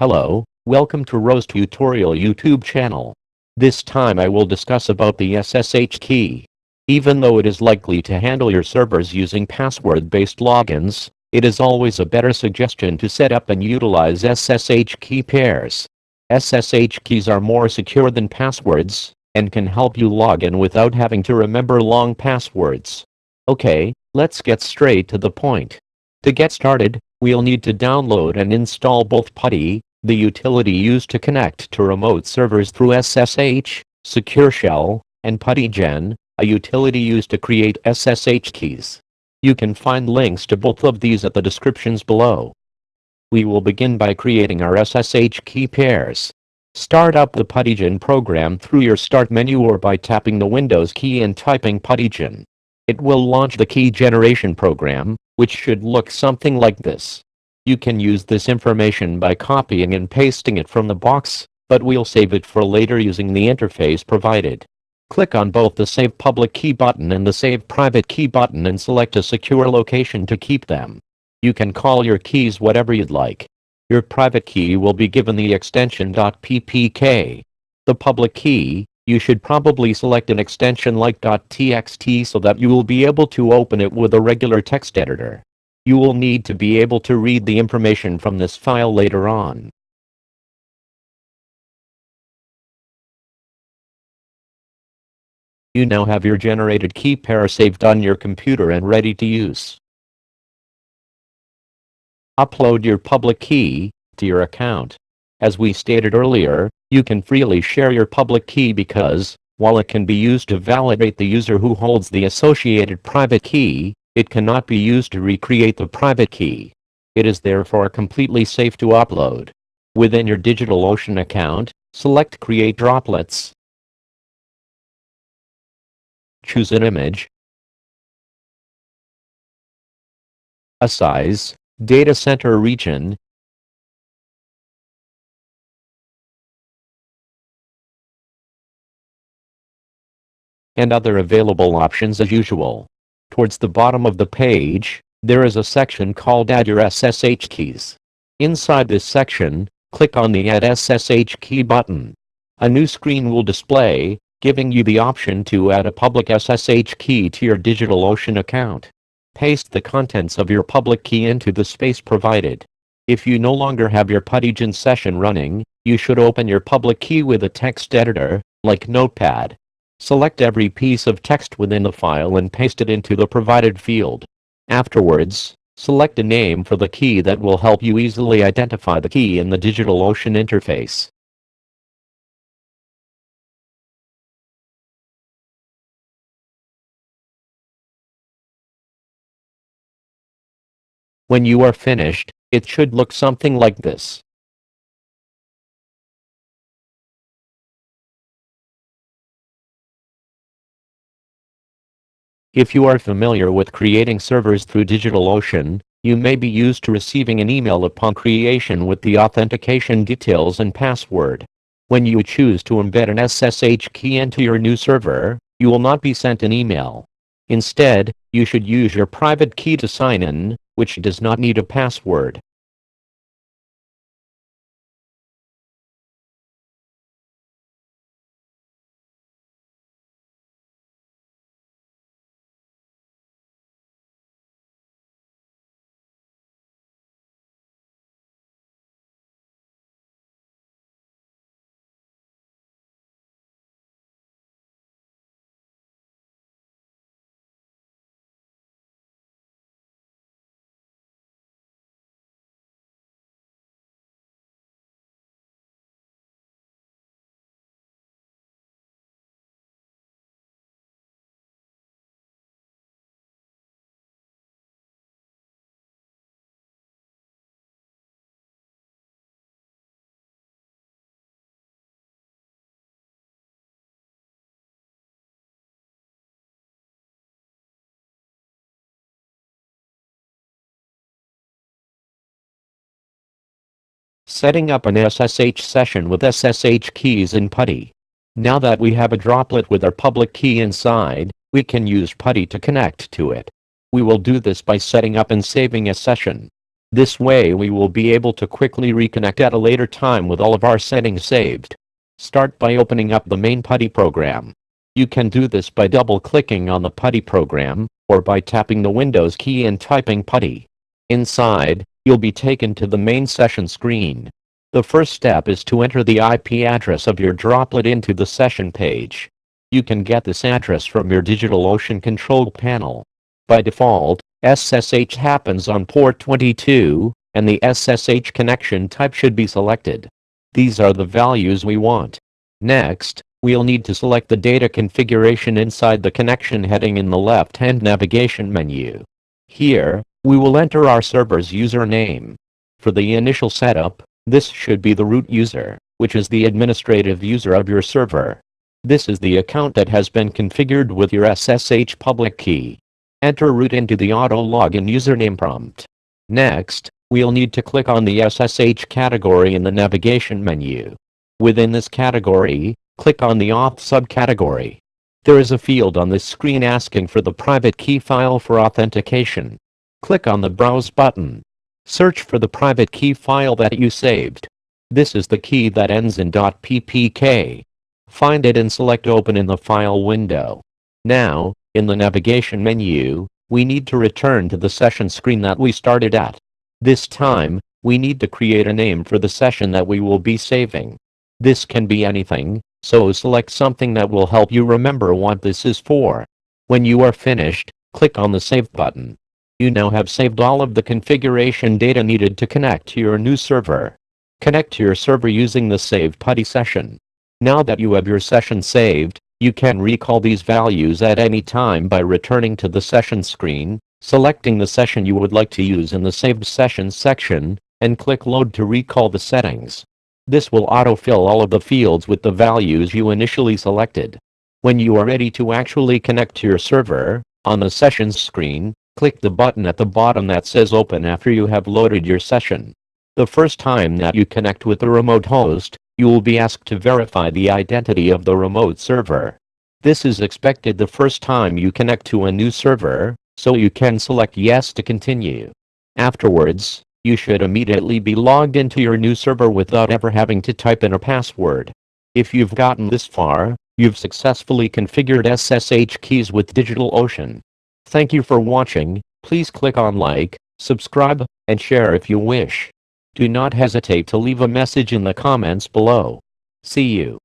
Hello, welcome to Rose Tutorial YouTube channel. This time I will discuss about the SSH key. Even though it is likely to handle your servers using password-based logins, it is always a better suggestion to set up and utilize SSH key pairs. SSH keys are more secure than passwords, and can help you log in without having to remember long passwords. Okay, let's get straight to the point. To get started, we'll need to download and install both PuTTY, the utility used to connect to remote servers through SSH, Secure Shell, and PuTTY, a utility used to create SSH keys. You can find links to both of these at the descriptions below. We will begin by creating our SSH key pairs. Start up the PuTTY program through your Start menu or by tapping the Windows key and typing PuTTY. It will launch the key generation program, which should look something like this. You can use this information by copying and pasting it from the box, but we'll save it for later using the interface provided. Click on both the Save Public Key button and the Save Private Key button and select a secure location to keep them. You can call your keys whatever you'd like. Your private key will be given the extension .ppk. The public key, you should probably select an extension like .txt so that you will be able to open it with a regular text editor. You will need to be able to read the information from this file later on. You now have your generated key pair saved on your computer and ready to use. Upload your public key to your account. As we stated earlier, you can freely share your public key because, while it can be used to validate the user who holds the associated private key, it cannot be used to recreate the private key. It is therefore completely safe to upload. Within your DigitalOcean account, select Create Droplets. Choose an image, a size, data center region, and other available options as usual. Towards the bottom of the page, there is a section called Add Your SSH Keys. Inside this section, click on the Add SSH Key button. A new screen will display, giving you the option to add a public SSH key to your DigitalOcean account. Paste the contents of your public key into the space provided. If you no longer have your PuTTY session running, you should open your public key with a text editor, like Notepad. Select every piece of text within the file and paste it into the provided field. Afterwards, select a name for the key that will help you easily identify the key in the DigitalOcean interface. When you are finished, it should look something like this. If you are familiar with creating servers through DigitalOcean, you may be used to receiving an email upon creation with the authentication details and password. When you choose to embed an SSH key into your new server, you will not be sent an email. Instead, you should use your private key to sign in, which does not need a password. Setting up an SSH session with SSH keys in PuTTY. Now that we have a droplet with our public key inside, we can use PuTTY to connect to it. We will do this by setting up and saving a session. This way we will be able to quickly reconnect at a later time with all of our settings saved. Start by opening up the main PuTTY program. You can do this by double-clicking on the PuTTY program, or by tapping the Windows key and typing PuTTY. Inside, you'll be taken to the main session screen. The first step is to enter the IP address of your droplet into the session page. You can get this address from your DigitalOcean control panel. By default, SSH happens on port 22, and the SSH connection type should be selected. These are the values we want. Next, we'll need to select the data configuration inside the connection heading in the left-hand navigation menu. Here, we will enter our server's username. For the initial setup, this should be the root user, which is the administrative user of your server. This is the account that has been configured with your SSH public key. Enter root into the auto login username prompt. Next, we'll need to click on the SSH category in the navigation menu. Within this category, click on the auth subcategory. There is a field on this screen asking for the private key file for authentication. Click on the Browse button. Search for the private key file that you saved. This is the key that ends in .ppk. Find it and select Open in the file window. Now, in the navigation menu, we need to return to the session screen that we started at. This time, we need to create a name for the session that we will be saving. This can be anything, so select something that will help you remember what this is for. When you are finished, click on the Save button. You now have saved all of the configuration data needed to connect to your new server. Connect to your server using the saved PuTTY session. Now that you have your session saved, you can recall these values at any time by returning to the session screen, selecting the session you would like to use in the Saved Sessions section, and click Load to recall the settings. This will autofill all of the fields with the values you initially selected. When you are ready to actually connect to your server, on the Sessions screen, click the button at the bottom that says Open after you have loaded your session. The first time that you connect with the remote host, you will be asked to verify the identity of the remote server. This is expected the first time you connect to a new server, so you can select Yes to continue. Afterwards, you should immediately be logged into your new server without ever having to type in a password. If you've gotten this far, you've successfully configured SSH keys with DigitalOcean. Thank you for watching. Please click on like, subscribe, and share if you wish. Do not hesitate to leave a message in the comments below. See you.